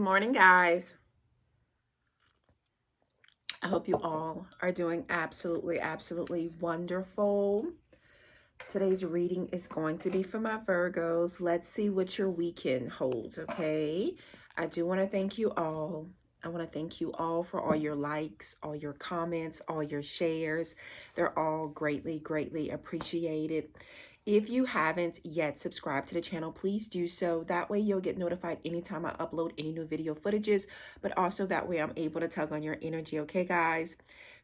morning, guys. I hope you all are doing absolutely wonderful. Today's reading is going to be for my Virgos. Let's see what your weekend holds, okay? I do want to thank you all. I want to thank you all for all your likes, all your comments, all your shares. They're all greatly appreciated. If you haven't yet subscribed to the channel, please do so. That way you'll get notified anytime I upload any new video footages, but also that way I'm able to tug on your energy, okay, guys?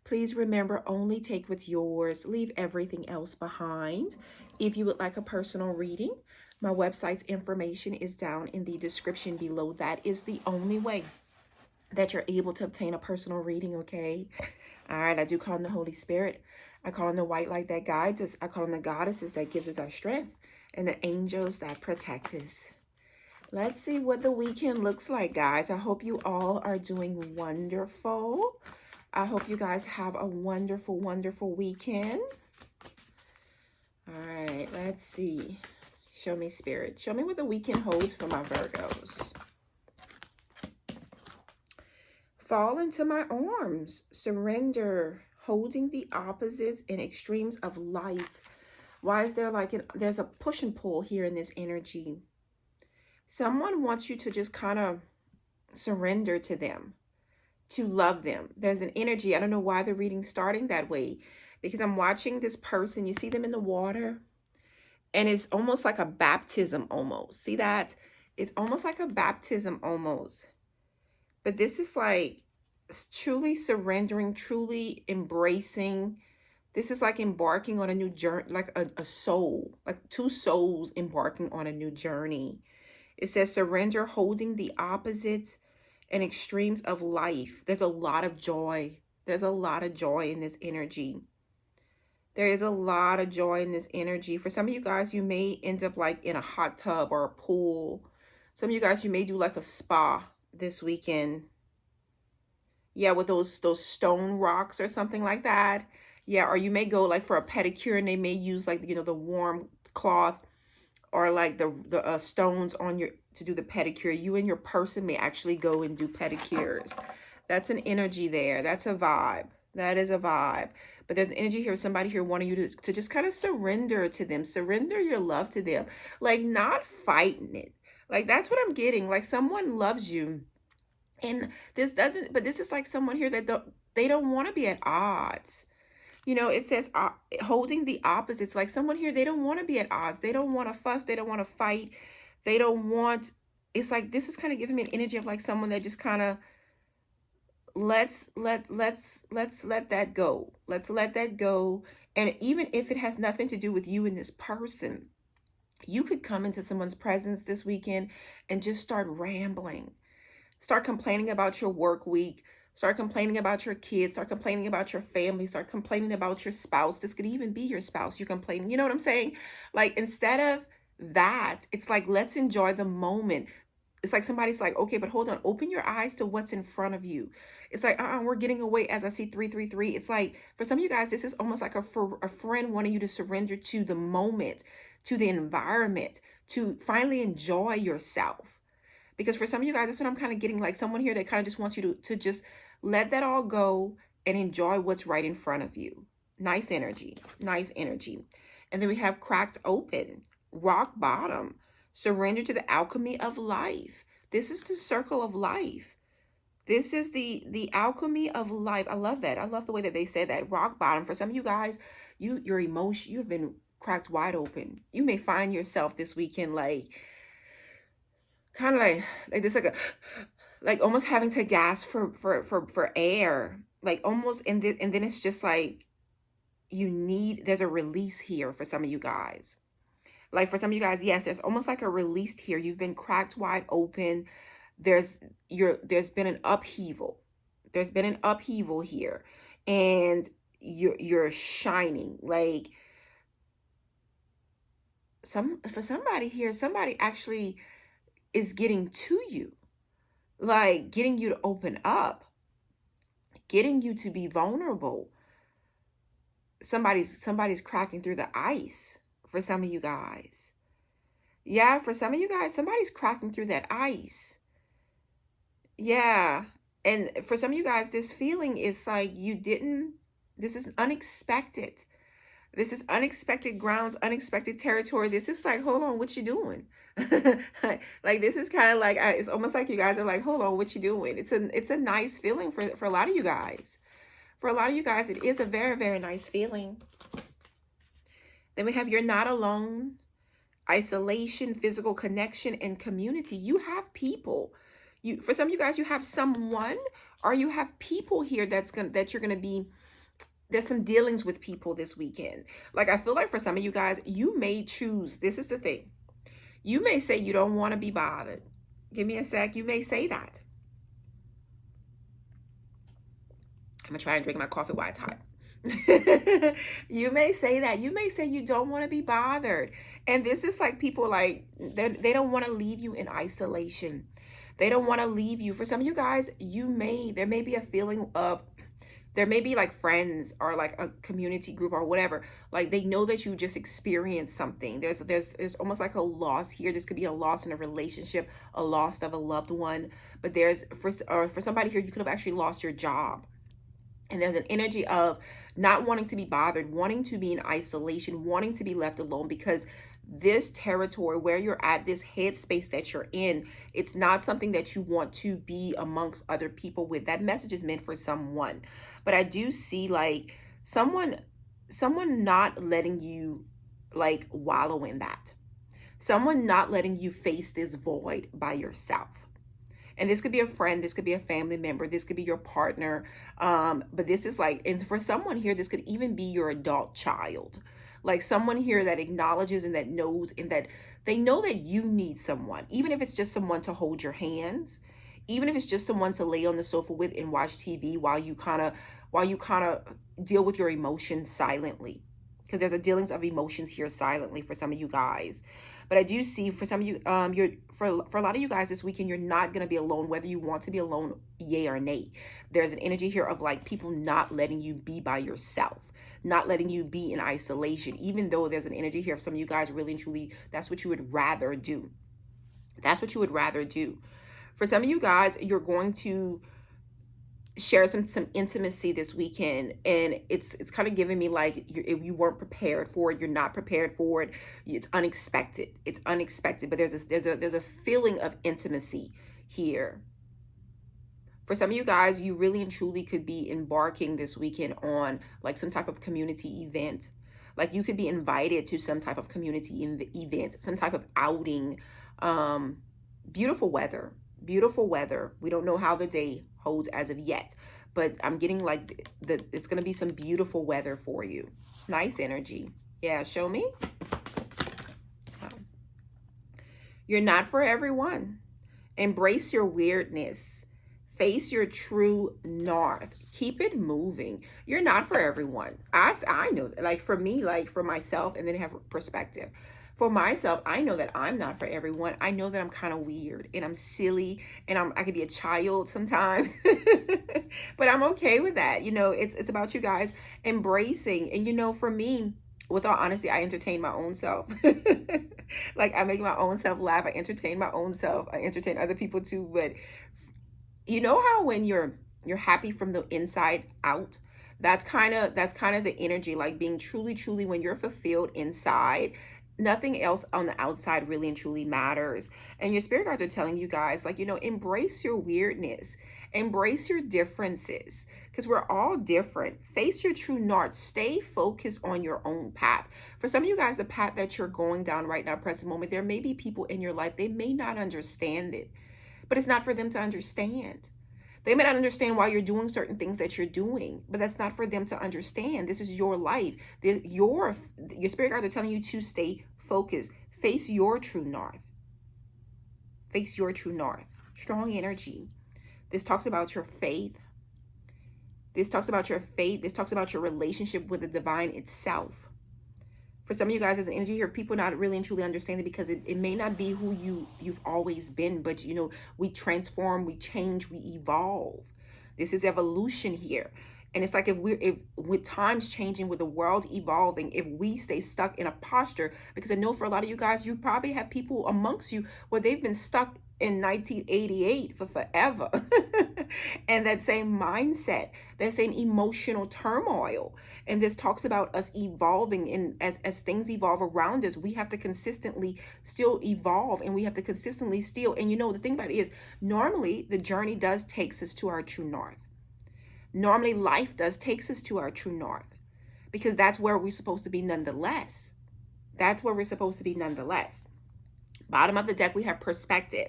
Please remember, only take what's yours. Leave everything else behind. If you would like a personal reading, my website's information is down in the description below. That is the only way that you're able to obtain a personal reading, okay? All right, I do call on the Holy Spirit. I call on the white light that guides us. I call on the goddesses that gives us our strength and the angels that protect us. Let's see what the weekend looks like, guys. I hope you all are doing wonderful. I hope you guys have a wonderful weekend. All right, let's see. Show me, Spirit. Show me what the weekend holds for my Virgos. Fall into my arms. Surrender. Holding the opposites and extremes of life. Why is there there's a push and pull here in this energy? Someone wants you to just kind of surrender to them, to love them. There's an energy. I don't know why the reading's starting that way, because I'm watching this person. You see them in the water, and it's almost like a baptism almost. See that? It's almost like a baptism almost. But this is like truly surrendering, truly embracing. This is like embarking on a new journey, like a soul, like two souls embarking on a new journey. It says surrender, holding the opposites and extremes of life. There's a lot of joy. There's a lot of joy in this energy. There is a lot of joy in this energy. For some of you guys, you may end up like in a hot tub or a pool. Some of you guys, you may do like a spa this weekend. Yeah, with those stone rocks or something like that. Yeah, or you may go like for a pedicure, and they may use like, you know, the warm cloth or like the stones on your to do the pedicure. You and your person may actually go and do pedicures. That's an energy there. That's a vibe. That is a vibe. But there's an energy here, somebody here wanting you to just kind of surrender to them. Surrender your love to them. Like not fighting it. Like that's what I'm getting. Like someone loves you. And this is like someone here that they don't want to be at odds. You know, it says holding the opposites, like someone here, they don't want to be at odds. They don't want to fuss. They don't want to fight. They don't want, it's like, this is kind of giving me an energy of like someone that just kind of, let's let that go. Let's let that go. And even if it has nothing to do with you and this person, you could come into someone's presence this weekend and just start rambling. Start complaining about your work week. Start complaining about your kids. Start complaining about your family. Start complaining about your spouse. This could even be your spouse. You're complaining. You know what I'm saying? Like, instead of that, it's like, let's enjoy the moment. It's like somebody's like, okay, but hold on. Open your eyes to what's in front of you. It's like, we're getting away as I see 333. It's like, for some of you guys, this is almost like a friend wanting you to surrender to the moment, to the environment, to finally enjoy yourself. Because for some of you guys, that's what I'm kind of getting, like someone here that kind of just wants you to just let that all go and enjoy what's right in front of you. Nice energy, nice energy. And then we have cracked open, rock bottom, surrender to the alchemy of life. This is the circle of life. This is the alchemy of life. I love that. I love the way that they said that. Rock bottom. For some of you guys, your emotion, you've been cracked wide open. You may find yourself this weekend like, kind of like this, like almost having to gasp for air, like almost, and then it's just like there's a release here for some of you guys. Like for some of you guys, yes, there's almost like a release here. You've been cracked wide open. There's been an upheaval. There's been an upheaval here, and you're shining. Like for somebody here, somebody actually is getting to you, like getting you to open up, getting you to be vulnerable. Somebody's cracking through the ice for some of you guys. Yeah, for some of you guys, somebody's cracking through that ice. Yeah. And for some of you guys, this feeling is like you didn't, this is unexpected. This is unexpected grounds, unexpected territory. This is like, hold on, what you doing? Like this is kind of like it's almost like you guys are like, hold on, what you doing? It's a nice feeling for a lot of you guys. For a lot of you guys, it is a very, very nice feeling. Then we have you're not alone, isolation, physical connection, and community. You have people. You, for some of you guys, you have someone, or you have people here that you're gonna be. There's some dealings with people this weekend. Like I feel like for some of you guys, you may choose. This is the thing. You may say you don't want to be bothered. Give me a sec. You may say that. I'm gonna try and drink my coffee while it's hot. You may say that. You may say you don't want to be bothered. And this is like people like they don't want to leave you in isolation. They don't want to leave you. For some of you guys, there may be a feeling of, there may be like friends or like a community group or whatever. Like they know that you just experienced something. There's almost like a loss here. This could be a loss in a relationship, a loss of a loved one. But there's for somebody here, you could have actually lost your job. And there's an energy of not wanting to be bothered, wanting to be in isolation, wanting to be left alone, because this territory where you're at, this headspace that you're in, it's not something that you want to be amongst other people with. That message is meant for someone. But I do see like someone not letting you like wallow in that. Someone not letting you face this void by yourself. And this could be a friend, this could be a family member, this could be your partner. But this is like, and for someone here, this could even be your adult child. Like someone here that acknowledges and that knows and that they know that you need someone, even if it's just someone to hold your hands, even if it's just someone to lay on the sofa with and watch TV while you kind of deal with your emotions silently. Because there's a dealings of emotions here silently for some of you guys. But I do see for some of you, for a lot of you guys this weekend, you're not going to be alone, whether you want to be alone, yay or nay. There's an energy here of like people not letting you be by yourself, not letting you be in isolation, even though there's an energy here of some of you guys really and truly, that's what you would rather do. That's what you would rather do. For some of you guys, you're going to share some intimacy this weekend, and it's kind of giving me like you weren't prepared for it, you're not prepared for it, it's unexpected, but there's a feeling of intimacy here. For some of you guys, you really and truly could be embarking this weekend on like some type of community event. Like you could be invited to some type of community event, some type of outing. Beautiful weather. We don't know how the day holds as of yet, but I'm getting like it's going to be some beautiful weather for you. Nice energy. Yeah, show me. You're not for everyone. Embrace your weirdness. Face your true north. Keep it moving. You're not for everyone. I know, like for me, like for myself, and then have perspective. For myself, I know that I'm not for everyone. I know that I'm kind of weird and I'm silly and I could be a child sometimes. But I'm okay with that. You know, it's about you guys embracing. And you know, for me, with all honesty, I entertain my own self. Like I make my own self laugh. I entertain my own self. I entertain other people too. But you know how when you're happy from the inside out, that's kind of the energy, like being truly when you're fulfilled inside, nothing else on the outside really and truly matters. And your spirit guides are telling you guys, like, you know, embrace your weirdness, embrace your differences, because we're all different. Face your true north. Stay focused on your own path. For some of you guys, the path that you're going down right now, present moment, there may be people in your life, they may not understand it, but it's not for them to understand. They may not understand why you're doing certain things that you're doing, but that's not for them to understand. This is your life. Your spirit guides are telling you to stay focused. Face your true north. Face your true north. Strong energy. This talks about your faith. This talks about your faith. This talks about your relationship with the divine itself. For some of you guys, there's an energy here of people not really and truly understanding, because it may not be who you've always been, but you know, we transform, we change, we evolve. This is evolution here. And it's like if with times changing, with the world evolving, if we stay stuck in a posture, because I know for a lot of you guys, you probably have people amongst you where they've been stuck in 1988 for forever. And that same mindset, that same emotional turmoil. And this talks about us evolving, and as things evolve around us, we have to consistently still evolve, and we have to consistently still, and the thing about it is, normally the journey does takes us to our true north. Normally life does takes us to our true north, because that's where we're supposed to be nonetheless. That's where we're supposed to be nonetheless. Bottom of the deck, we have perspective.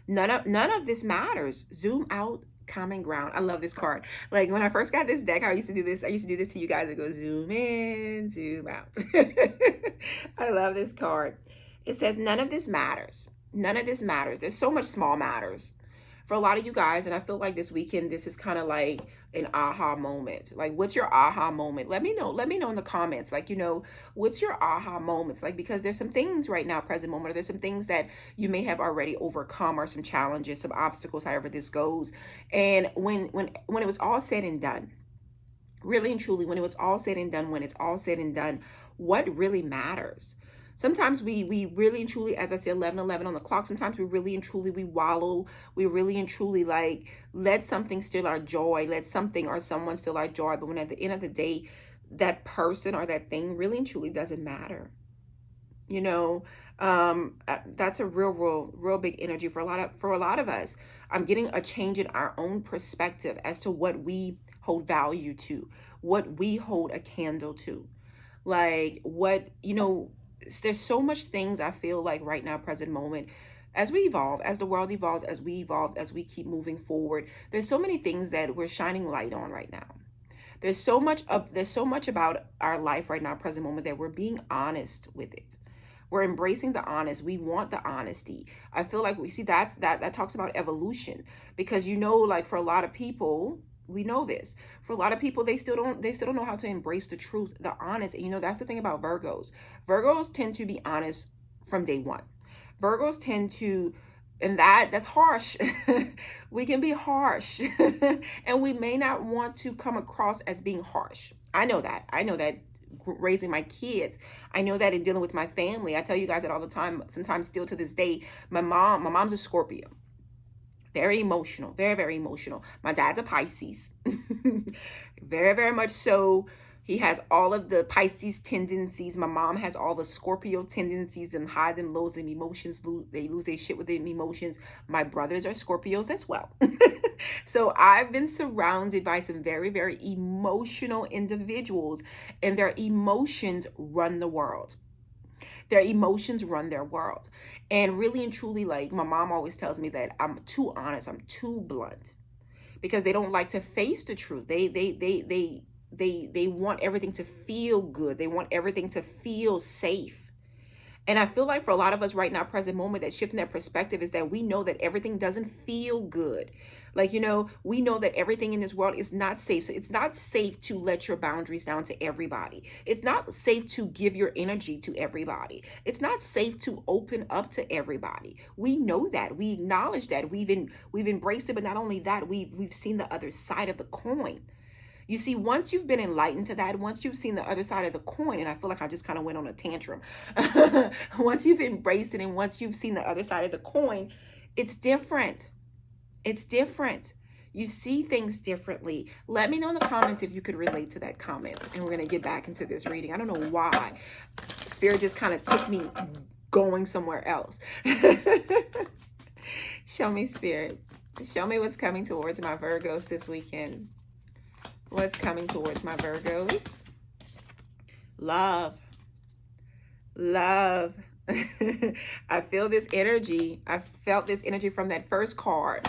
None of this matters. Zoom out, common ground. I love this card. Like when I first got this deck, I used to do this to you guys. I go zoom in, zoom out. I love this card. It says none of this matters. None of this matters. There's so much small matters for a lot of you guys, and I feel like this weekend this is kind of like an aha moment. Like, what's your aha moment? Let me know in the comments, like, what's your aha moments, like, because there's some things right now, present moment, or there's some things that you may have already overcome, or some challenges, some obstacles, however this goes. And when it was all said and done, really and truly, when it's all said and done, what really matters? Sometimes we really and truly, as I said, 11:11 on the clock, sometimes we really and truly, we wallow. We really and truly, like, let something steal our joy. Let something or someone steal our joy. But when at the end of the day, that person or that thing really and truly doesn't matter. That's a real big energy for a lot of us. I'm getting a change in our own perspective as to what we hold value to, what we hold a candle to. Like, there's so much things I feel like right now, present moment, as we evolve, as the world evolves, as we evolve, as we keep moving forward, there's so many things that we're shining light on right now. There's so much about our life right now, present moment, that we're being honest with it. We're embracing the honest. We want the honesty. I feel like we see that talks about evolution, because like, for a lot of people, we know this. For a lot of people, they still don't know how to embrace the truth, the honest. And that's the thing about Virgos. Virgos tend to be honest from day one. Virgos tend to, and that's harsh. We can be harsh. And we may not want to come across as being harsh. I know that raising my kids. I know that in dealing with my family. I tell you guys that all the time, sometimes still to this day. My mom's a Scorpio. Very emotional, very, very emotional. My dad's a Pisces. Very, very much so. He has all of the Pisces tendencies. My mom has all the Scorpio tendencies, them high, them lows, them emotions. They lose their shit with them emotions. My brothers are Scorpios as well. So I've been surrounded by some very, very emotional individuals, and their emotions run the world. Their emotions run their world. And really and truly, like, my mom always tells me that I'm too honest, I'm too blunt, because they don't like to face the truth. They want everything to feel good. They want everything to feel safe. And I feel like for a lot of us right now, present moment, that shifting their perspective is that we know that everything doesn't feel good. Like, we know that everything in this world is not safe. So it's not safe to let your boundaries down to everybody. It's not safe to give your energy to everybody. It's not safe to open up to everybody. We know that. We acknowledge that. We've embraced it. But not only that, we've seen the other side of the coin. You see, once you've been enlightened to that, once you've seen the other side of the coin, and I feel like I just kind of went on a tantrum. Once you've embraced it, and once you've seen the other side of the coin, it's different. It's different. You see things differently. Let me know in the comments if you could relate to that comments. And we're going to get back into this reading. I don't know why. Spirit just kind of took me going somewhere else. Show me, Spirit. Show me what's coming towards my Virgos this weekend. What's coming towards my Virgos? Love. Love. I feel this energy. I felt this energy from that first card.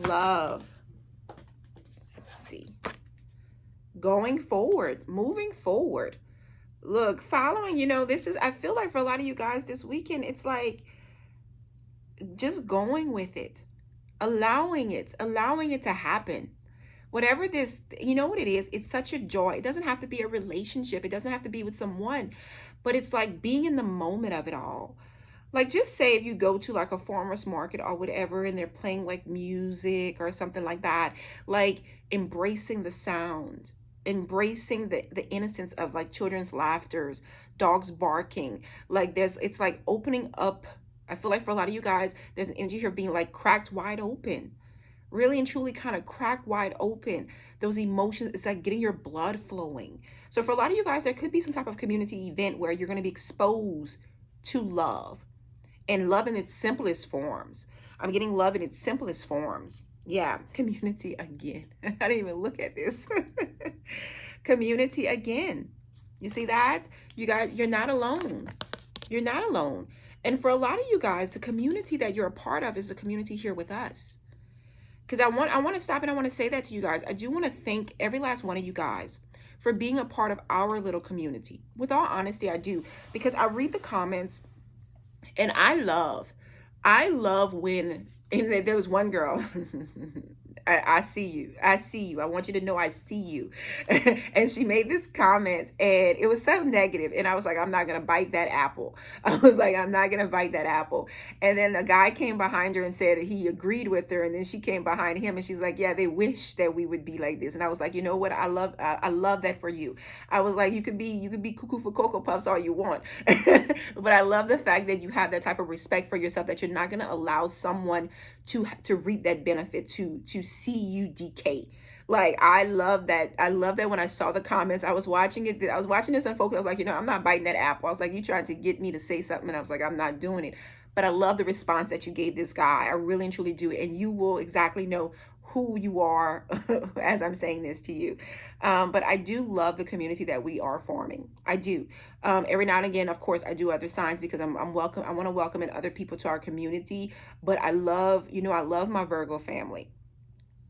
Love. Let's see. Going forward, moving forward. Look, following, I feel like for a lot of you guys this weekend, it's like just going with it, allowing it to happen. Whatever this, you know what it is? It's such a joy. It doesn't have to be a relationship. It doesn't have to be with someone, but it's like being in the moment of it all. Like, just say if you go to like a farmer's market or whatever, and they're playing like music or something like that, like embracing the sound, embracing the innocence of like children's laughters, dogs barking. Like it's like opening up I feel like for a lot of you guys, there's an energy here being like cracked wide open. Really and truly kind of cracked wide open. Those emotions, it's like getting your blood flowing. So for a lot of you guys, there could be some type of community event where you're going to be exposed to love, and love in its simplest forms. I'm getting love in its simplest forms. Yeah, community again. I didn't even look at this. Community again. You see that? You guys, you're not alone. You're not alone. And for a lot of you guys, the community that you're a part of is the community here with us. Because I want to stop and I want to say that to you guys. I do want to thank every last one of you guys for being a part of our little community. With all honesty, I do. Because I read the comments and I love when, and there was one girl, I see you. I see you. I want you to know I see you. And she made this comment and it was so negative. And I was like, I'm not going to bite that apple. I was like, I'm not going to bite that apple. And then a guy came behind her and said he agreed with her. And then she came behind him and she's like, yeah, they wish that we would be like this. And I was like, you know what? I love that for you. I was like, you could be cuckoo for Cocoa Puffs all you want. But I love the fact that you have that type of respect for yourself, that you're not going to allow someone to reap that benefit, to see you decay. Like, I love that. I love that when I saw the comments, I was watching it. I was watching this unfold. I was like, I'm not biting that apple. I was like, you trying to get me to say something. And I was like, I'm not doing it. But I love the response that you gave this guy. I really and truly do. And you will exactly know who you are as I'm saying this to you. But I do love the community that we are forming. I do. Every now and again, of course, I do other signs because I'm welcome. I want to welcome in other people to our community. But I love, I love my Virgo family.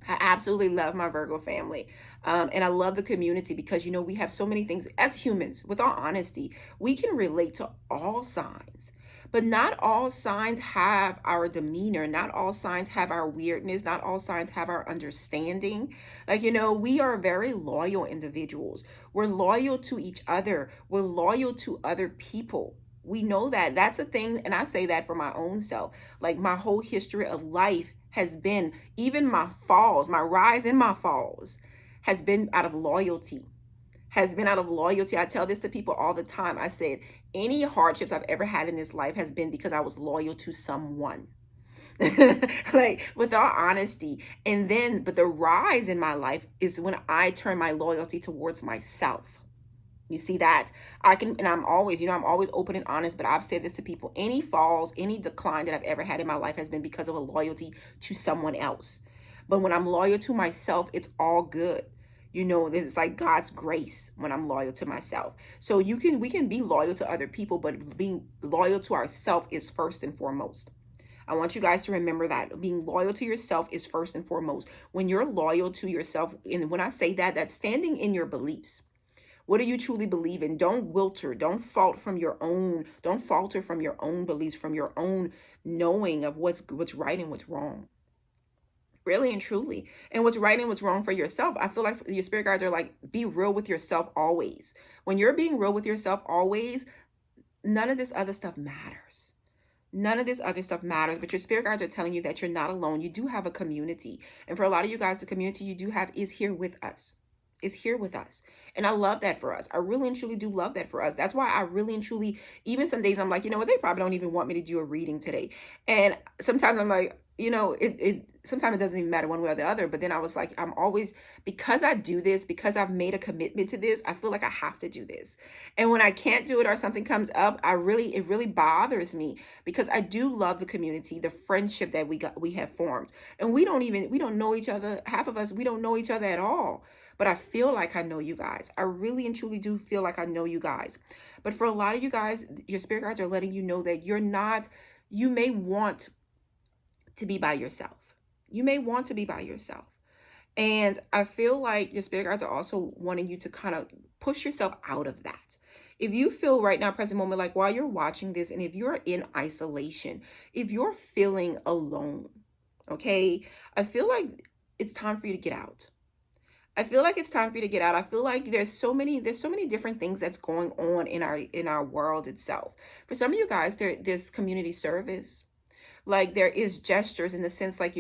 I absolutely love my Virgo family. And I love the community because, we have so many things as humans. With all honesty, we can relate to all signs. But not all signs have our demeanor. Not all signs have our weirdness. Not all signs have our understanding. Like, we are very loyal individuals. We're loyal to each other. We're loyal to other people. We know that. That's a thing. And I say that for my own self. Like, my whole history of life has been, even my falls, my rise and my falls, has been out of loyalty. I tell this to people all the time. I said, any hardships I've ever had in this life has been because I was loyal to someone. Like, with all honesty. And then, but the rise in my life is when I turn my loyalty towards myself. You see that? I'm always open and honest, but I've said this to people. Any falls, any decline that I've ever had in my life has been because of a loyalty to someone else. But when I'm loyal to myself, it's all good. It's like God's grace when I'm loyal to myself. So we can be loyal to other people, but being loyal to ourselves is first and foremost. I want you guys to remember that being loyal to yourself is first and foremost. When you're loyal to yourself, and when I say that, that's standing in your beliefs. What do you truly believe in? Don't falter from your own beliefs, from your own knowing of what's right and what's wrong. Really and truly. And what's right and what's wrong for yourself. I feel like your spirit guides are like, be real with yourself always. When you're being real with yourself always, none of this other stuff matters. None of this other stuff matters, but your spirit guides are telling you that you're not alone. You do have a community. And for a lot of you guys, the community you do have is here with us. And I love that for us. I really and truly do love that for us. That's why I really and truly, even some days I'm like, they probably don't even want me to do a reading today. And sometimes I'm like, sometimes it doesn't even matter one way or the other. But then I was like, I'm always, because I do this, because I've made a commitment to this, I feel like I have to do this. And when I can't do it or something comes up, it really bothers me, because I do love the community, the friendship that we have formed. And we don't know each other. Half of us, we don't know each other at all. But I feel like I know you guys. I really and truly do feel like I know you guys. But for a lot of you guys, your spirit guides are letting you know that you may want to be by yourself. And I feel like your spirit guides are also wanting you to kind of push yourself out of that. If you feel right now, present moment, like while you're watching this, and if you're in isolation, if you're feeling alone, okay, I feel like it's time for you to get out. I feel like there's so many different things that's going on in our world itself. For some of you guys, there's community service. Like, there is gestures in the sense, like,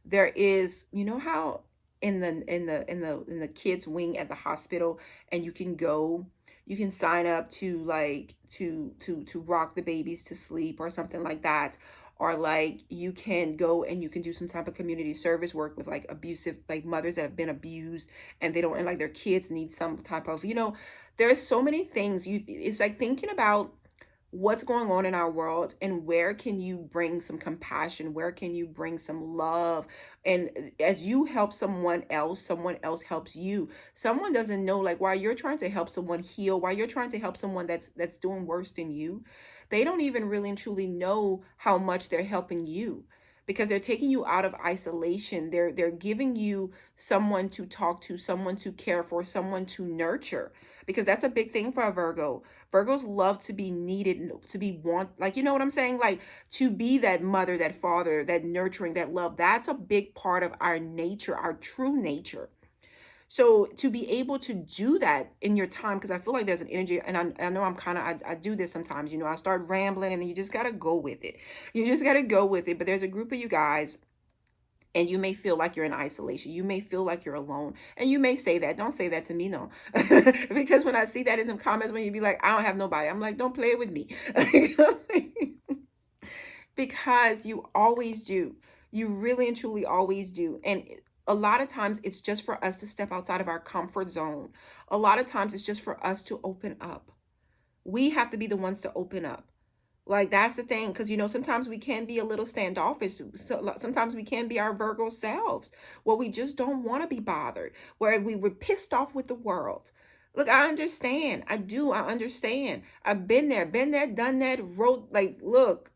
there is, how in the kids wing at the hospital, and you can go, You can sign up to like to rock the babies to sleep or something like that. Or like you can go and you can do some type of community service work with like abusive, like mothers that have been abused and they don't, and like their kids need some type of, there's so many things. It's like thinking about what's going on in our world and where can you bring some compassion, where can you bring some love, and as you help someone else helps you. Someone doesn't know, like, while you're trying to help someone heal, while you're trying to help someone that's doing worse than you, they don't even really and truly know how much they're helping you, because they're taking you out of isolation. They're giving you someone to talk to, someone to care for, someone to nurture, because that's a big thing for a Virgo. Virgos love to be needed, to be like, you know what I'm saying? Like, to be that mother, that father, that nurturing, that love. That's a big part of our nature, our true nature. So to be able to do that in your time, because I feel like there's an energy, and I know I'm kind of, I do this sometimes, I start rambling and you just got to go with it. You just got to go with it. But there's a group of you guys, and you may feel like you're in isolation. You may feel like you're alone. And you may say that. Don't say that to me, no. Because when I see that in the comments, when you be like, I don't have nobody, I'm like, don't play with me. Because you always do. You really and truly always do. And a lot of times it's just for us to step outside of our comfort zone. A lot of times it's just for us to open up. We have to be the ones to open up. Like, that's the thing, because sometimes we can be a little standoffish. So sometimes we can be our Virgo selves, where we just don't want to be bothered, where we were pissed off with the world. Look, I understand. I do. I understand. I've been there, done that, wrote, like, look.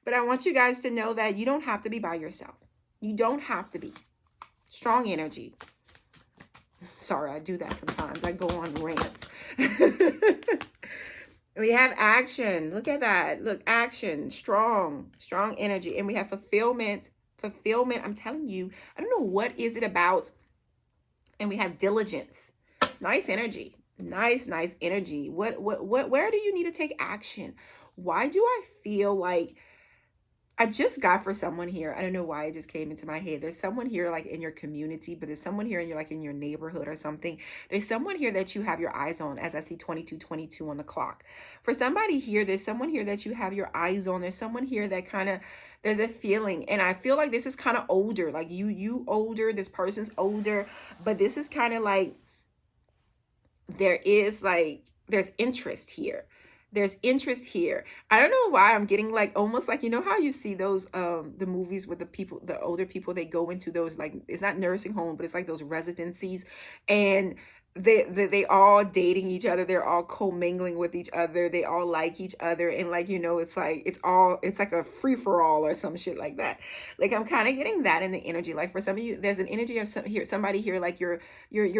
But I want you guys to know that you don't have to be by yourself. You don't have to be. Strong energy. Sorry, I do that sometimes. I go on rants. We have action. Look at that. Look, action. Strong energy. And we have fulfillment. I'm telling you, I don't know what is it about. And we have diligence. Nice energy. Nice energy. Where do you need to take action? Why do I feel like I just got for someone here? I don't know why it just came into my head. There's someone here like in your community, but there's someone here and you're like in your neighborhood or something. There's someone here that you have your eyes on, as I see 2222 on the clock. For somebody here, there's someone here that you have your eyes on. There's someone here that kind of, there's a feeling, and I feel like this is kind of older, like you older, this person's older, but this is kind of like, there's interest here. There's interest here. I don't know why I'm getting like almost like, how you see those the movies with the older people, they go into those, like, it's not nursing home, but it's like those residencies, and they all dating each other, they're all commingling with each other, they all like each other, and like, it's like it's like a free-for-all or some shit like that. Like, I'm kind of getting that in the energy. Like, for some of you, there's an energy of somebody here, like you're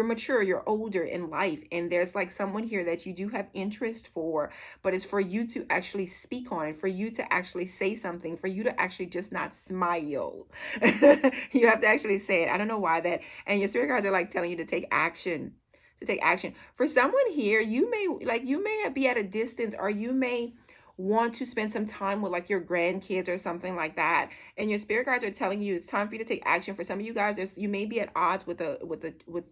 mature, you're older in life, and there's like someone here that you do have interest for, but it's for you to actually speak on it, for you to actually say something, for you to actually just not smile. You have to actually say it. I don't know why that, and your spirit guides are like telling you to take action. For someone here, you may be at a distance, or you may want to spend some time with like your grandkids or something like that, and your spirit guides are telling you it's time for you to take action. For some of you guys, you may be at odds with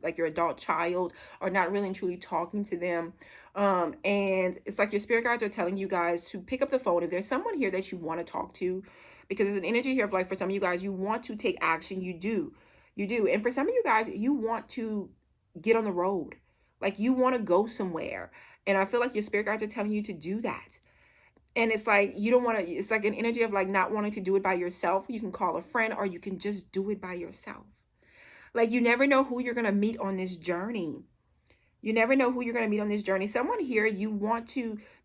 like your adult child, or not really and truly talking to them, and it's like your spirit guides are telling you guys to pick up the phone if there's someone here that you want to talk to, because there's an energy here of like, for some of you guys, you want to take action. You do, and for some of you guys, you want to get on the road, like you want to go somewhere, and I feel like your spirit guides are telling you to do that. And it's like, you don't want to, it's like an energy of like not wanting to do it by yourself. You can call a friend, or you can just do it by yourself. Like, you never know who you're going to meet on this journey. Someone here,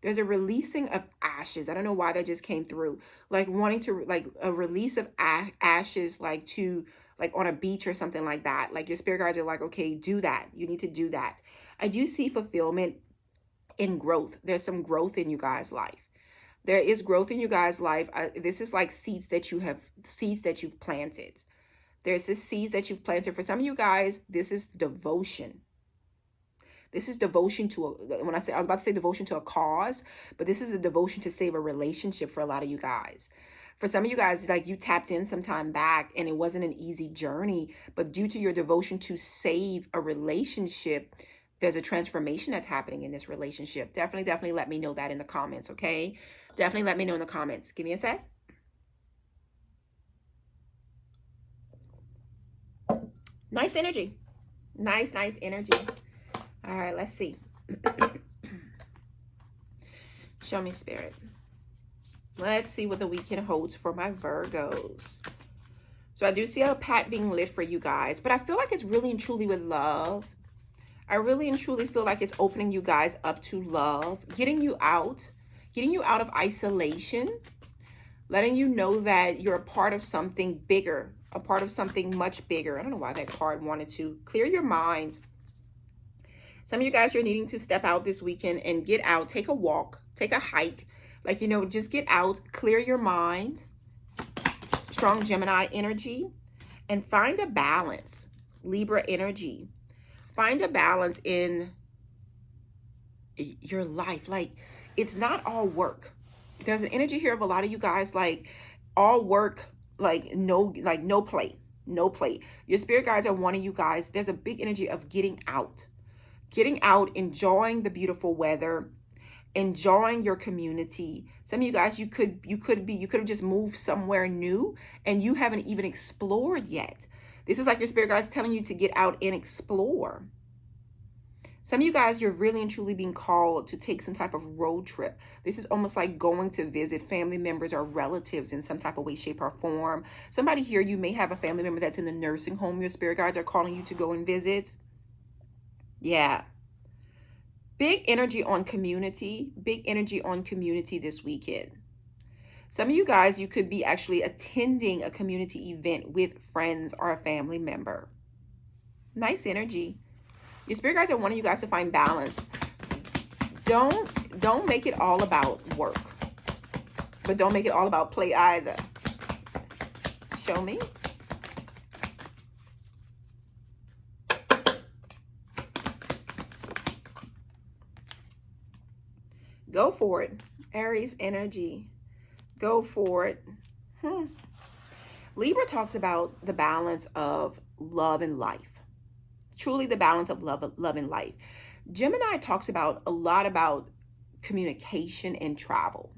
there's a releasing of ashes. I don't know why that just came through. Like, wanting to, like, a release of ashes, like to, like on a beach or something like that. Like, your spirit guides are like, okay, do that. You need to do that. I do see fulfillment in growth. There's some growth in you guys' life. There is growth in you guys' life. This is like seeds that you've planted. There's this seeds that you've planted. For some of you guys, this is devotion. This is devotion to I was about to say devotion to a cause, but this is a devotion to save a relationship for a lot of you guys. For some of you guys, like you tapped in some time back and it wasn't an easy journey, but due to your devotion to save a relationship, there's a transformation that's happening in this relationship. Definitely let me know that in the comments, okay? Definitely let me know in the comments. Give me a sec. Nice energy. Nice energy. All right, let's see. Show me, Spirit. Let's see what the weekend holds for my Virgos. So I do see a path being lit for you guys, but I feel like it's really and truly with love. I really and truly feel like it's opening you guys up to love, getting you out of isolation, letting you know that you're a part of something bigger, a part of something much bigger. I don't know why that card wanted to clear your mind. Some of you guys are needing to step out this weekend and get out, take a walk, take a hike. Like, you know, just get out, clear your mind. Strong Gemini energy. And find a balance. Libra energy. Find a balance in your life. Like, it's not all work. There's an energy here of a lot of you guys, like, all work, no play. No play. Your spirit guides are wanting you guys. There's a big energy of getting out. Getting out, enjoying the beautiful weather, enjoying your community. Some of you guys, you could have just moved somewhere new and you haven't even explored yet. This is like your spirit guides telling you to get out and explore. Some of you guys, you're really and truly being called to take some type of road trip. This is almost like going to visit family members or relatives in some type of way, shape, or form. Somebody here, you may have a family member that's in the nursing home. Your spirit guides are calling you to go and visit. Yeah. Big energy on community. Big energy on community this weekend. Some of you guys, you could be actually attending a community event with friends or a family member. Nice energy. Your spirit guides are wanting you guys to find balance. Don't make it all about work. But don't make it all about play either. Show me. Go for it. Aries energy. Go for it. Libra talks about the balance of love and life. Truly the balance of love and life. Gemini talks about a lot about communication and travel.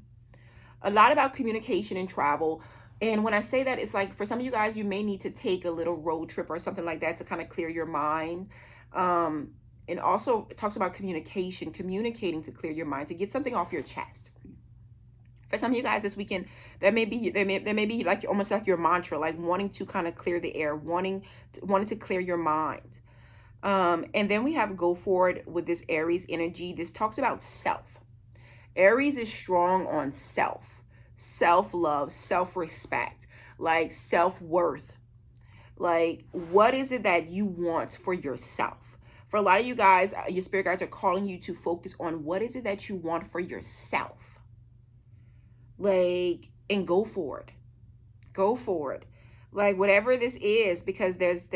A lot about communication and travel. And when I say that, it's like for some of you guys, you may need to take a little road trip or something like that to kind of clear your mind. And also it talks about communication, communicating to clear your mind, to get something off your chest. For some of you guys this weekend, there may be like almost like your mantra, like wanting to kind of clear the air, wanting to clear your mind. And then we have go forward with this Aries energy. This talks about self. Aries is strong on self, self-love, self-respect, like self-worth. Like, what is it that you want for yourself? For a lot of you guys, your spirit guides are calling you to focus on what is it that you want for yourself. Like, and go for it. Go for it. Like, whatever this is, because there's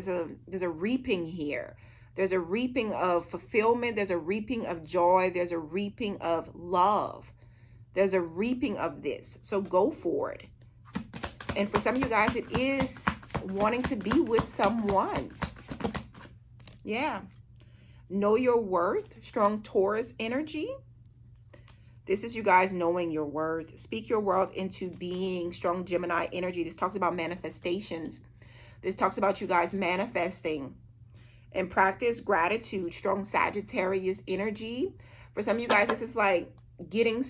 a reaping here. There's a reaping of fulfillment. There's a reaping of joy. There's a reaping of love. There's a reaping of this. So go for it. And for some of you guys, it is wanting to be with someone. Yeah. Know your worth. Strong Taurus energy. This is you guys knowing your worth. Speak your world into being. Strong Gemini energy. This talks about manifestations. This talks about you guys manifesting. And practice gratitude. Strong Sagittarius energy. For some of you guys, this is like getting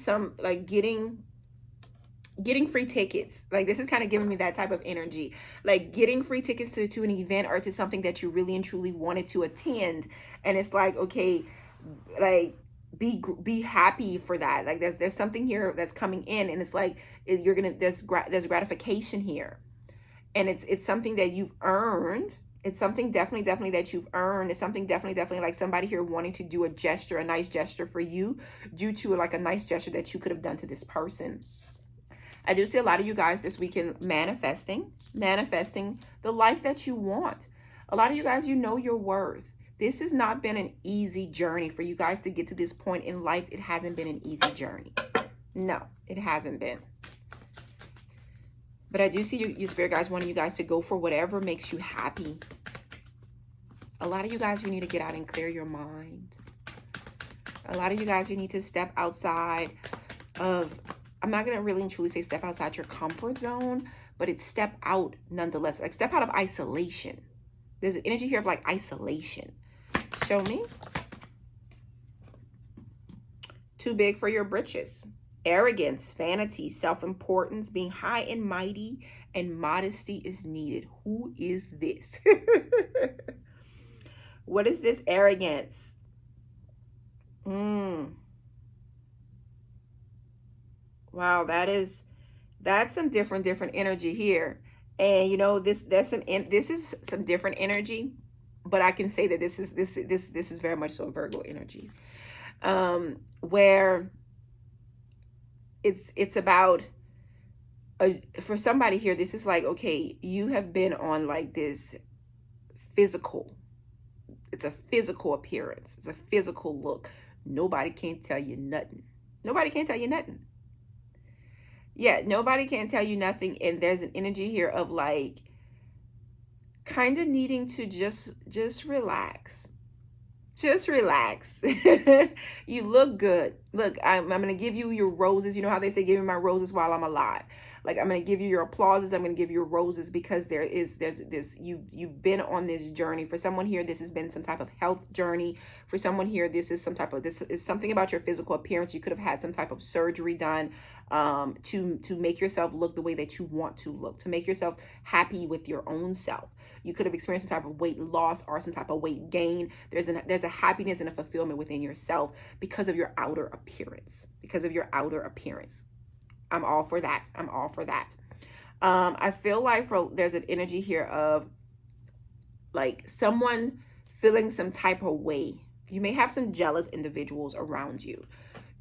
free tickets. Like, this is kind of giving me that type of energy. Like getting free tickets to an event or to something that you really and truly wanted to attend. And it's like, okay, like, be happy for that. Like, there's something here that's coming in, and it's like there's gratification here, and it's something that you've earned. It's something definitely that you've earned. It's something definitely like somebody here wanting to do a gesture, a nice gesture for you, due to like a nice gesture that you could have done to this person. I do see a lot of you guys this weekend manifesting the life that you want. A lot of you guys, you know your worth. This has not been an easy journey for you guys to get to this point in life. It hasn't been an easy journey. No, it hasn't been. But I do see you spirit guys wanting you guys to go for whatever makes you happy. A lot of you guys, you need to get out and clear your mind. A lot of you guys, you need to step outside of, I'm not going to really and truly say step outside your comfort zone, but it's step out nonetheless. Like step out of isolation. There's an energy here of like isolation. Show me. Too big for your britches. Arrogance, vanity, self-importance, being high and mighty, and modesty is needed. Who is this? What is this arrogance? Wow, that's some different energy here. And you know, this is some different energy, but I can say that this is very much so Virgo energy. Where it's about for somebody here, this is like, okay, you have been on like this physical, it's a physical appearance, it's a physical look. Nobody can tell you nothing. Nobody can tell you nothing. Yeah, nobody can tell you nothing. And there's an energy here of like kind of needing to just relax. Just relax. You look good. Look, I'm going to give you your roses. You know how they say, give me my roses while I'm alive. Like, I'm going to give you your applauses. I'm going to give you your roses because there's this, you've been on this journey. For someone here, this has been some type of health journey. For someone here, this is something about your physical appearance. You could have had some type of surgery done to make yourself look the way that you want to look, to make yourself happy with your own self. You could have experienced some type of weight loss or some type of weight gain. There's a happiness and a fulfillment within yourself because of your outer appearance. Because of your outer appearance. I'm all for that. I'm all for that. I feel like there's an energy here of like someone feeling some type of way. You may have some jealous individuals around you.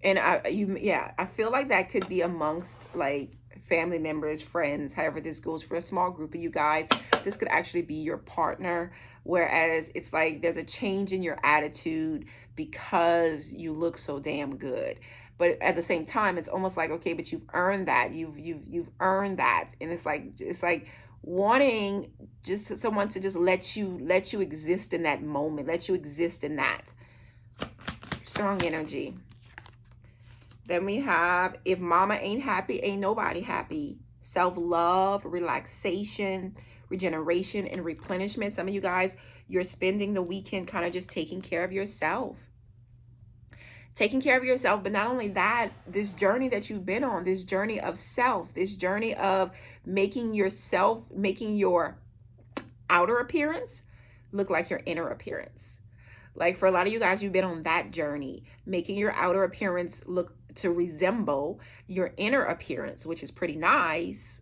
And I feel like that could be amongst like family members, friends, however this goes. For a small group of you guys, this could actually be your partner, whereas it's like there's a change in your attitude because you look so damn good. But at the same time, it's almost like, okay, but you've earned that. You've earned that. And it's like wanting just someone to just let you exist in that moment, let you exist in that. Strong energy. Then we have, if mama ain't happy, ain't nobody happy. Self-love, relaxation, regeneration, and replenishment. Some of you guys, you're spending the weekend kind of just taking care of yourself. Taking care of yourself, but not only that, this journey that you've been on, this journey of self, this journey of making your outer appearance look like your inner appearance. Like for a lot of you guys, you've been on that journey, making your outer appearance look to resemble your inner appearance, which is pretty nice,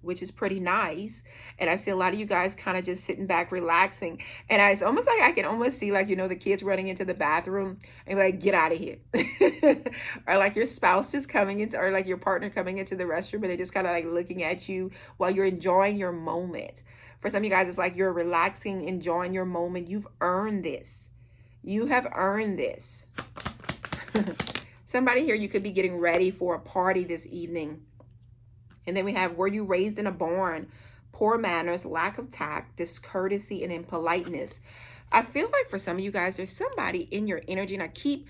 And I see a lot of you guys kind of just sitting back, relaxing. And it's almost like I can almost see like, you know, the kids running into the bathroom and like, get out of here. Or like your spouse just coming into, or like your partner coming into the restroom and they're just kind of like looking at you while you're enjoying your moment. For some of you guys, it's like you're relaxing, enjoying your moment. You've earned this. You have earned this. Somebody here, you could be getting ready for a party this evening. And then we have, were you raised in a barn? Poor manners, lack of tact, discourtesy, and impoliteness. I feel like for some of you guys, there's somebody in your energy, and I keep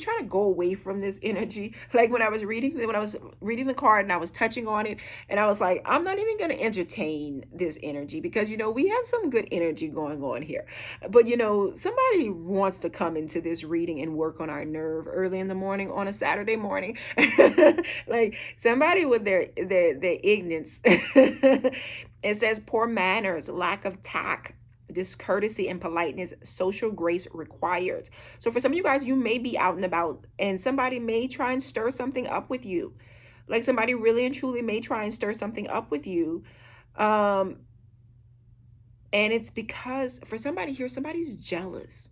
trying to go away from this energy. Like when I was reading the card and I was touching on it, and I was like, I'm not even going to entertain this energy because, you know, we have some good energy going on here. But, you know, somebody wants to come into this reading and work on our nerve early in the morning on a Saturday morning. Like somebody with their ignorance. It says poor manners, lack of tact, discourtesy and politeness, social grace required. So for some of you guys, you may be out and about and somebody may try and stir something up with you. Like somebody really and truly may try and stir something up with you. And it's because for somebody here, somebody's jealous.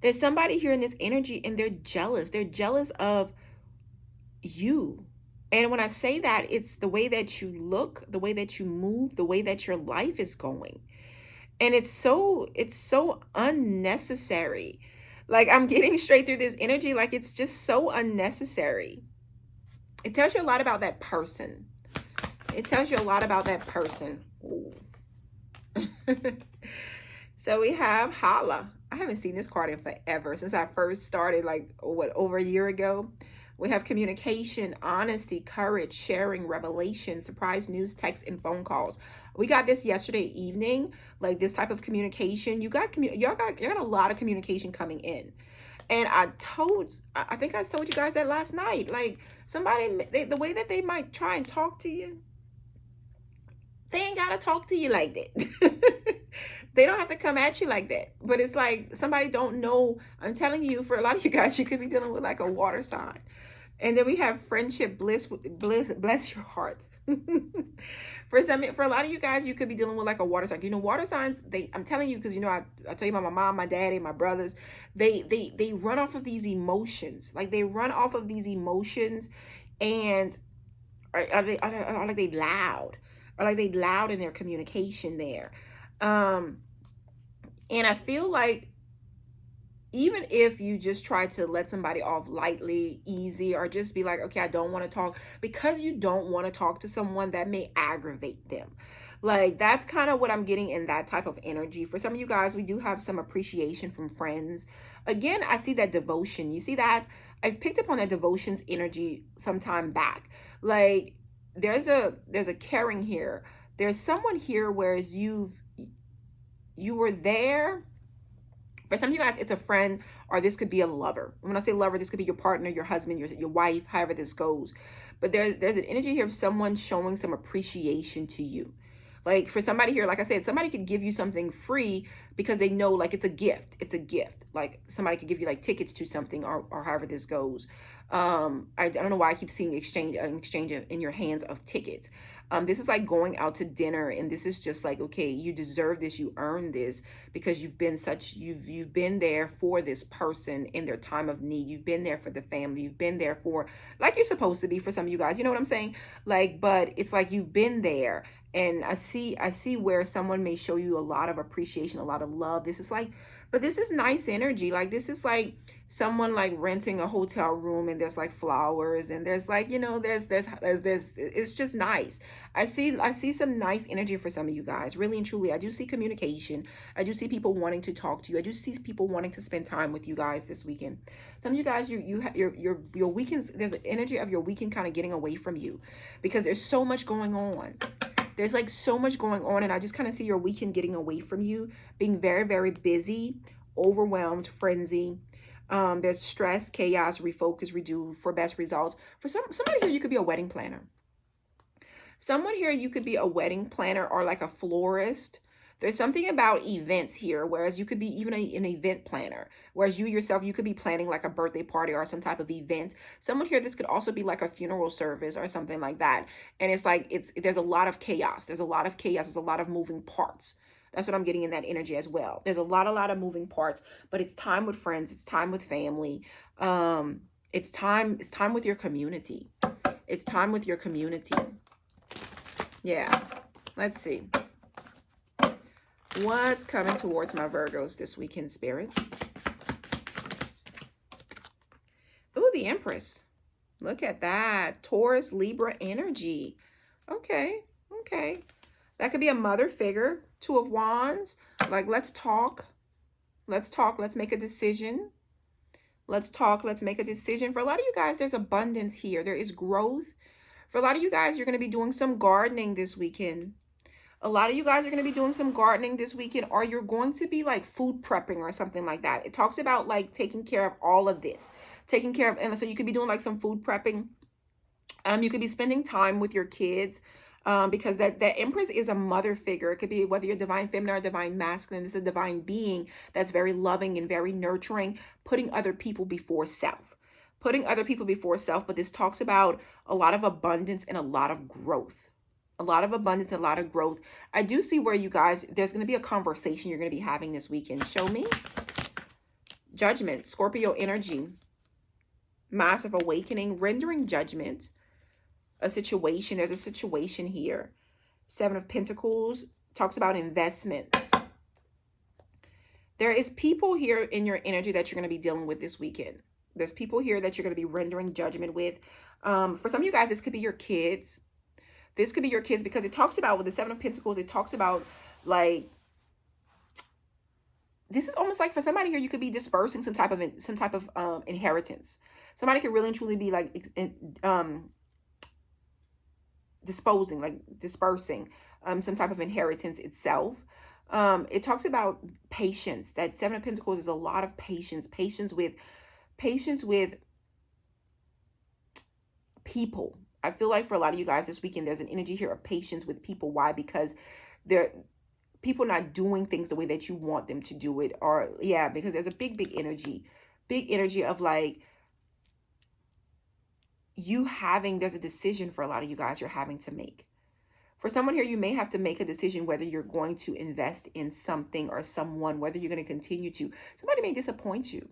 There's somebody here in this energy and they're jealous. They're jealous of you. And when I say that, it's the way that you look, the way that you move, the way that your life is going. And it's so unnecessary. Like I'm getting straight through this energy. Like it's just so unnecessary. It tells you a lot about that person. It tells you a lot about that person. Ooh. So we have Hala. I haven't seen this card in forever, since I first started, like, what, over a year ago. We have communication, honesty, courage, sharing, revelation, surprise news, text, and phone calls. We got this yesterday evening, like this type of communication. Y'all got a lot of communication coming in. And I think I told you guys that last night. Like, somebody, the way that they might try and talk to you, they ain't gotta talk to you like that. They don't have to come at you like that. But it's like somebody don't know. I'm telling you, for a lot of you guys, you could be dealing with like a water sign. And then we have friendship, bliss, bless your heart. For a lot of you guys, you could be dealing with like a water sign. You know, water signs, I'm telling you, because, you know, I tell you about my mom, my daddy, my brothers, they run off of these emotions. Like, they run off of these emotions, and are like they loud, or like they loud in their communication there. And I feel like even if you just try to let somebody off lightly, easy, or just be like, okay, I don't want to talk, because you don't want to talk to someone, that may aggravate them. Like, that's kind of what I'm getting in that type of energy. For some of you guys, we do have some appreciation from friends. Again, I see that devotion. You see that? I've picked up on that devotions energy some time back. Like, there's a caring here. There's someone here, whereas you were there. For some of you guys, it's a friend, or this could be a lover. When I say lover, this could be your partner, your husband, your wife, however this goes. But there's an energy here of someone showing some appreciation to you. Like, for somebody here, like I said, somebody could give you something free because they know, like, it's a gift. It's a gift. Like, somebody could give you like tickets to something, or however this goes. I don't know why I keep seeing exchange in your hands of tickets. This is like going out to dinner, and this is just like, okay, you deserve this, you earned this, because you've been there for this person in their time of need. You've been there for the family. You've been there for, like you're supposed to be for some of you guys. You know what I'm saying? Like, but it's like you've been there, and I see where someone may show you a lot of appreciation, a lot of love. This is like, but this is nice energy. Like, this is like someone like renting a hotel room, and there's like flowers, and there's like, you know, there's it's just nice. I see some nice energy for some of you guys, really and truly. I do see communication. I do see people wanting to talk to you. I do see people wanting to spend time with you guys this weekend. Some of you guys, your weekends, there's an energy of your weekend kind of getting away from you, because there's so much going on. There's like so much going on, and I just kind of see your weekend getting away from you, being very, very busy, overwhelmed, frenzy. There's stress, chaos, refocus, redo for best results. For somebody here, you could be a wedding planner. Someone here, you could be a wedding planner, or like a florist. There's something about events here, whereas you could be even an event planner, whereas you yourself, you could be planning like a birthday party or some type of event. Someone here, this could also be like a funeral service or something like that. And it's like, there's a lot of chaos. There's a lot of chaos. There's a lot of moving parts. That's what I'm getting in that energy as well. There's a lot of moving parts, but it's time with friends. It's time with family. It's time with your community. It's time with your community. Yeah. Let's see. What's coming towards my Virgos this weekend, Spirit? Oh, the Empress. Look at that. Taurus, Libra energy. Okay. That could be a mother figure. Two of Wands. Like, let's talk. Let's make a decision. Let's talk. Let's make a decision. For a lot of you guys, there's abundance here. There is growth. For a lot of you guys, you're going to be doing some gardening this weekend. A lot of you guys are going to be doing some gardening this weekend, or you're going to be like food prepping or something like that. It talks about like taking care of all of this, and so you could be doing like some food prepping. You could be spending time with your kids, because that Empress is a mother figure. It could be whether you're divine feminine or divine masculine. This is a divine being that's very loving and very nurturing, putting other people before self. But this talks about a lot of abundance and a lot of growth. I do see where you guys, there's going to be a conversation you're going to be having this weekend. Show me. Judgment, Scorpio energy, massive awakening, rendering judgment, a situation. There's a situation here. Seven of Pentacles talks about investments. There is people here in your energy that you're going to be dealing with this weekend. There's people here that you're going to be rendering judgment with. For some of you guys, this could be your kids. This could be your kids, because it talks about, with the Seven of Pentacles, it talks about like, this is almost like for somebody here, you could be dispersing some type of inheritance. Somebody could really and truly be like dispersing some type of inheritance itself. It talks about patience. That Seven of Pentacles is a lot of patience. Patience with people. I feel like for a lot of you guys this weekend, there's an energy here of patience with people. Why? Because people not doing things the way that you want them to do it. Or yeah, because there's a big energy of like there's a decision for a lot of you guys you're having to make. For someone here, you may have to make a decision whether you're going to invest in something or someone, whether you're going to continue to. Somebody may disappoint you.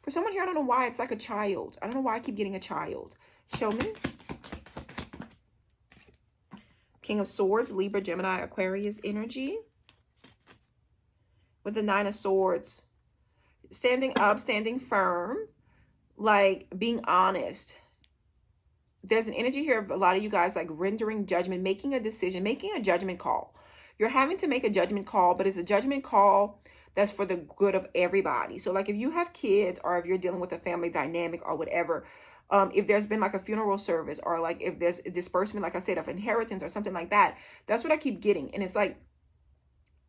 For someone here, I don't know why, it's like a child. I don't know why I keep getting a child. Show me. King of Swords, Libra, Gemini, Aquarius energy. With the Nine of Swords. Standing up, standing firm. Like being honest. There's an energy here of a lot of you guys like rendering judgment, making a decision, making a judgment call. You're having to make a judgment call, but it's a judgment call that's for the good of everybody. So like if you have kids, or if you're dealing with a family dynamic or whatever, if there's been like a funeral service, or like if there's a disbursement, like I said, of inheritance or something like that, that's what I keep getting. And it's like,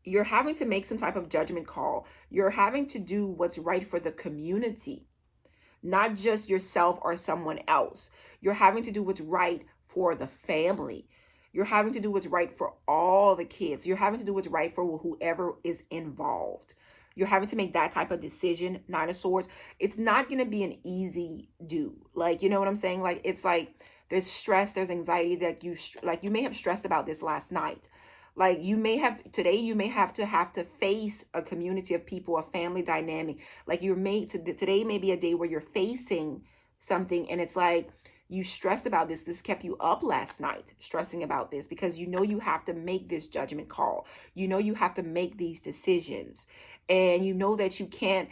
you're having to make some type of judgment call. You're having to do what's right for the community, not just yourself or someone else. You're having to do what's right for the family. You're having to do what's right for all the kids. You're having to do what's right for whoever is involved. You're having to make that type of decision. Nine of Swords. It's not going to be an easy do. Like, you know what I'm saying? Like, it's like there's stress, there's anxiety that you may have stressed about this last night. Like you may have to face a community of people, a family dynamic. Like today may be a day where you're facing something, and it's like you stressed about this. This kept you up last night, stressing about this, because you have to make this judgment call. You have to make these decisions, and you know that you can't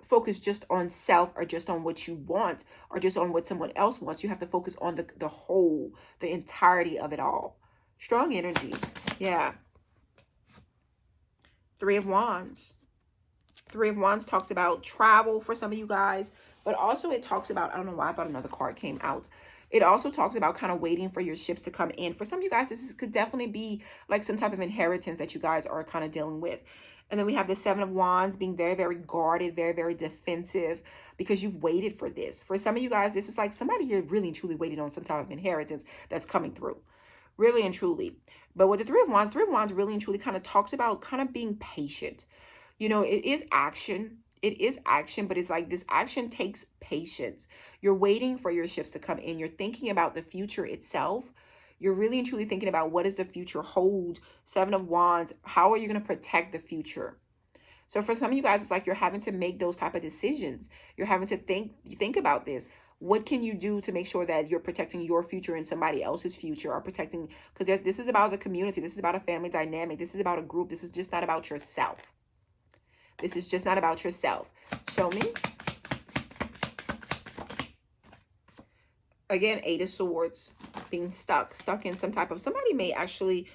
focus just on self, or just on what you want, or just on what someone else wants. You have to focus on the whole, the entirety of it all. Strong energy. Yeah. Three of Wands. Three of Wands talks about travel for some of you guys, but also it talks about, I don't know why I thought another card came out. It also talks about kind of waiting for your ships to come in. For some of you guys, could definitely be like some type of inheritance that you guys are kind of dealing with. And then we have the Seven of Wands, being very, very guarded, very, very defensive, because you've waited for this. For some of you guys, this is like somebody here really and truly waited on some type of inheritance that's coming through. Really and truly. But with the Three of Wands really and truly kind of talks about kind of being patient. It is action. It is action, but it's like this action takes patience. You're waiting for your ships to come in. You're thinking about the future itself. You're really and truly thinking about what does the future hold. Seven of Wands. How are you going to protect the future? So for some of you guys, it's like you're having to make those type of decisions. You're having to think about this. What can you do to make sure that you're protecting your future and somebody else's future, or protecting, because this is about the community. This is about a family dynamic. This is about a group. This is just not about yourself. This is just not about yourself. Show me. Again, Eight of Swords, being stuck in some type of, somebody may have to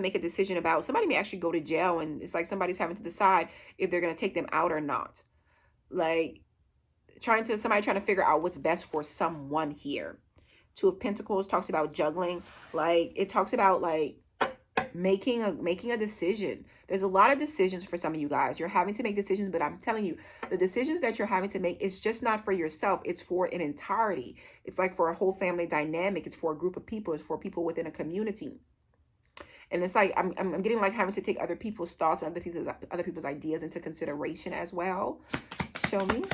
make a decision about, somebody may actually go to jail, and it's like somebody's having to decide if they're going to take them out or not. Like, somebody trying to figure out what's best for someone here. Two of Pentacles talks about juggling. Like, it talks about like making a decision. There's a lot of decisions for some of you guys. You're having to make decisions, but I'm telling you, the decisions that you're having to make, it's just not for yourself. It's for an entirety. It's like for a whole family dynamic. It's for a group of people. It's for people within a community. And it's like I'm getting like having to take other people's thoughts and other people's ideas into consideration as well. Show me.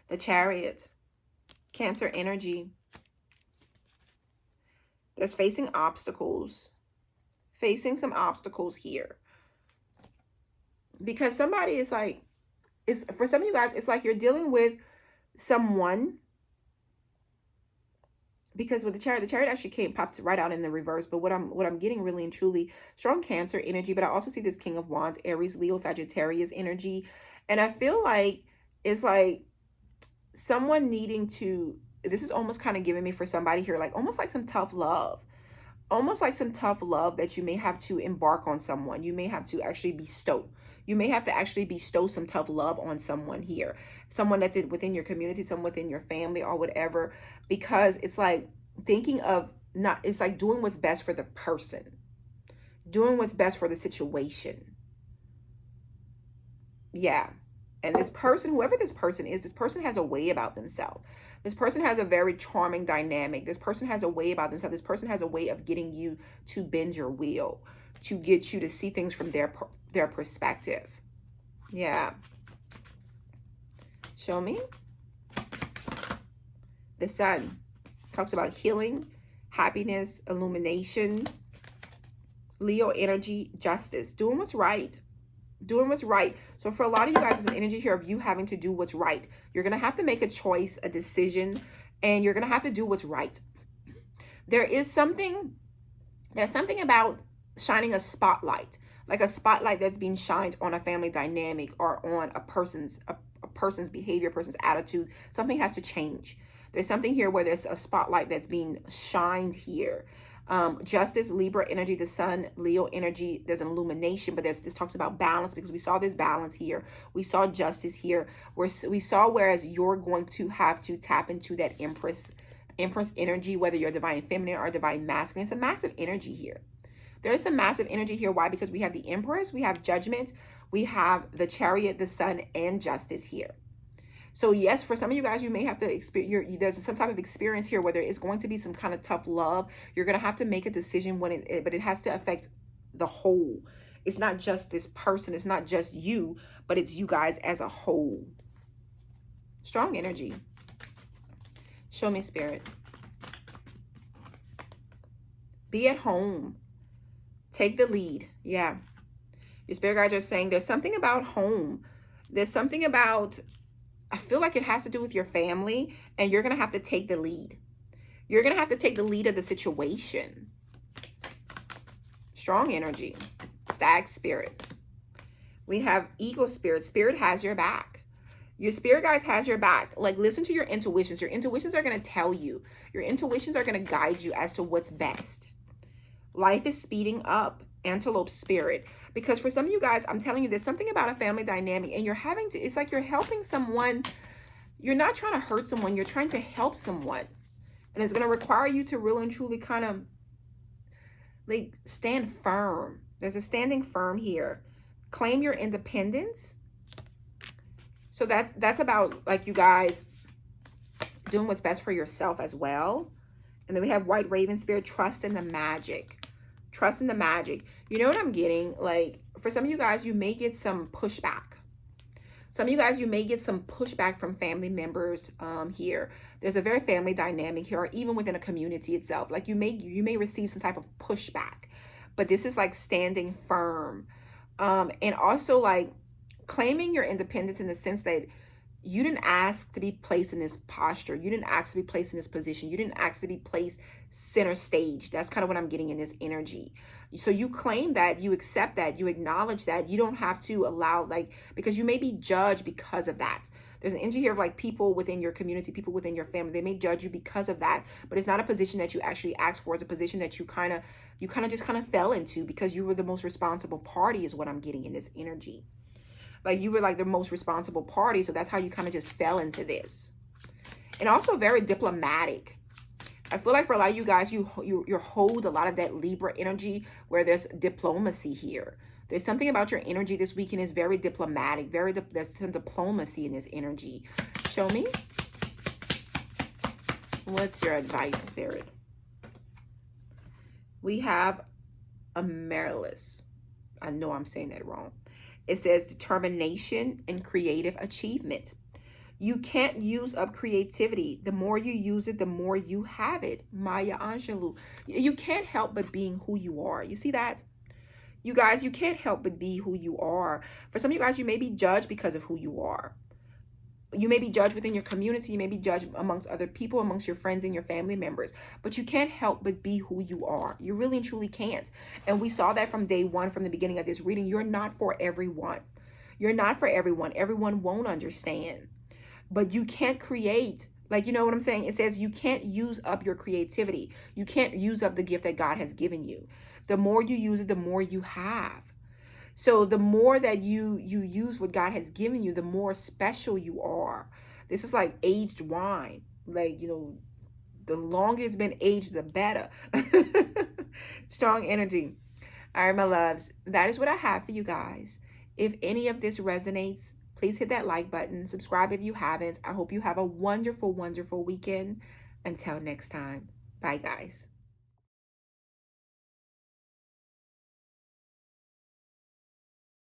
The Chariot, Cancer energy. There's facing some obstacles here. Because somebody is like, for some of you guys, it's like you're dealing with someone. Because with the Chariot actually popped right out in the reverse. But what I'm getting really and truly, strong Cancer energy. But I also see this King of Wands, Aries, Leo, Sagittarius energy. And I feel like it's like someone needing to, this is almost kind of giving me for somebody here, like almost like some tough love. Almost like some tough love that you may have to embark on someone. You may have to actually bestow. You may have to actually bestow some tough love on someone here. Someone that's within your community, someone within your family or whatever. Because it's like thinking of not, it's like doing what's best for the person. Doing what's best for the situation. Yeah. And this person, whoever this person is, this person has a way about themselves. This person has a very charming dynamic. This person has a way about themselves. This person has a way of getting you to bend your wheel, to get you to see things from their perspective. Yeah. Show me. The sun talks about healing, happiness, illumination, Leo energy, justice, doing what's right. Doing what's right. So for a lot of you guys, there's an energy here of you having to do what's right. You're going to have to make a choice, a decision, and you're going to have to do what's right. There's something about shining a spotlight, like a spotlight that's being shined on a family dynamic or on a person's behavior, a person's attitude. Something has to change. There's something here where there's a spotlight that's being shined here. Justice, Libra energy, the sun, Leo energy, there's an illumination, but this talks about balance, because we saw this balance here. We saw justice here, where we saw whereas you're going to have to tap into that Empress energy, whether you're divine feminine or divine masculine. It's a massive energy here. There is some massive energy here. Why? Because we have the Empress, we have Judgment, we have the Chariot, the Sun, and Justice here. So yes, for some of you guys, you may have to experience, there's some type of experience here where there is going to be some kind of tough love. You're going to have to make a decision but it has to affect the whole. It's not just this person. It's not just you, but it's you guys as a whole. Strong energy. Show me, Spirit. Be at home. Take the lead. Yeah. Your spirit guides are saying there's something about home. There's something about, I feel like it has to do with your family, and you're going to have to take the lead. You're going to have to take the lead of the situation. Strong energy. Stag spirit. We have Eagle spirit. Spirit has your back. Your spirit guides has your back. Like, listen to your intuitions. Your intuitions are going to tell you. Your intuitions are going to guide you as to what's best. Life is speeding up. Antelope spirit. Because for some of you guys, I'm telling you, there's something about a family dynamic, and you're having to, it's like you're helping someone. You're not trying to hurt someone. You're trying to help someone. And it's going to require you to really and truly kind of like stand firm. There's a standing firm here. Claim your independence. So that's about like you guys doing what's best for yourself as well. And then we have White Raven spirit, trust in the magic. Trust in the magic. You know what I'm getting? Like, for some of you guys, you may get some pushback. Some of you guys, you may get some pushback from family members here. There's a very family dynamic here, or even within a community itself. Like, you may receive some type of pushback. But this is like standing firm. And also like claiming your independence in the sense that you didn't ask to be placed in this posture. You didn't ask to be placed in this position. You didn't ask to be placed center stage. That's kind of what I'm getting in this energy. So you claim that, you accept that, you acknowledge that. You don't have to allow, like, because you may be judged because of that. There's an energy here of like people within your community, people within your family. They may judge you because of that, but it's not a position that you actually asked for. It's a position that you kind of just fell into because you were the most responsible party is what I'm getting in this energy. Like you were like the most responsible party. So that's how you kind of just fell into this. And also very diplomatic. I feel like for a lot of you guys, you hold a lot of that Libra energy where there's diplomacy here. There's something about your energy this weekend is very diplomatic. There's some diplomacy in this energy. Show me. What's your advice, Spirit? We have Amaryllis. I know I'm saying that wrong. It says determination and creative achievement. You can't use up creativity. The more you use it, the more you have it. Maya Angelou. You can't help but being who you are. You see that? You guys, you can't help but be who you are. For some of you guys, you may be judged because of who you are. You may be judged within your community. You may be judged amongst other people, amongst your friends and your family members. But you can't help but be who you are. You really and truly can't. And we saw that from day one, from the beginning of this reading. You're not for everyone. You're not for everyone. Everyone won't understand. But you can't create Like, you know what I'm saying? It says you can't use up your creativity. You can't use up the gift that God has given you. The more you use it, the more you have. So the more that you use what God has given you, the more special you are. This is like aged wine. Like, you know, the longer it's been aged, the better. Strong energy. All right, my loves, that is what I have for you guys. If any of this resonates, please hit that like button. Subscribe if you haven't. I hope you have a wonderful, wonderful weekend. Until next time. Bye, guys.